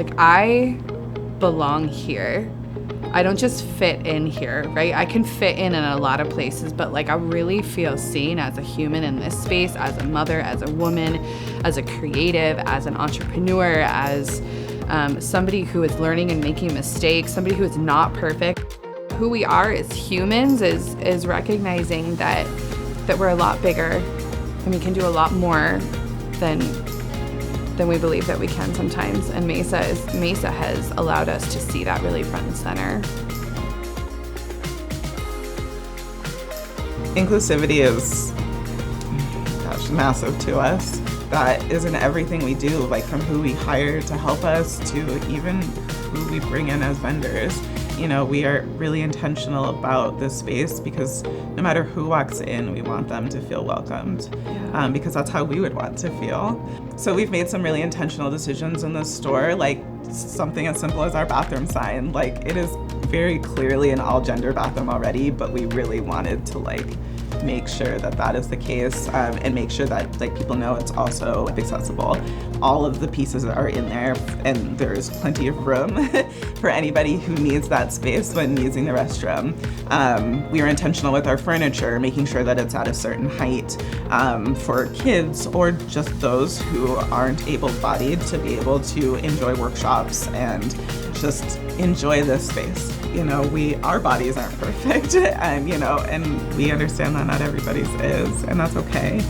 Like, I belong here. I don't just fit in here, right? I can fit in a lot of places, but like I really feel seen as a human in this space, as a mother, as a woman, as a creative, as an entrepreneur, as somebody who is learning and making mistakes, somebody who is not perfect. Who we are as humans is recognizing that we're a lot bigger and we can do a lot more than we believe that we can sometimes. And Mesa has allowed us to see that really front and center. Inclusivity is, massive to us. That is in everything we do, like from who we hire to help us to even who we bring in as vendors. You know, we are really intentional about this space because no matter who walks in, we want them to feel welcomed, because that's how we would want to feel. So we've made some really intentional decisions in this store, like something as simple as our bathroom sign. Like, it is very clearly an all-gender bathroom already, but we really wanted to make sure that that is the case, and make sure that people know it's also accessible. All of the pieces are in there, and there's plenty of room for anybody who needs that space when using the restroom. We are intentional with our furniture, making sure that it's at a certain height for kids or just those who aren't able-bodied to be able to enjoy workshops and just enjoy this space. You know, our bodies aren't perfect, and we understand that not everybody's is, and that's okay.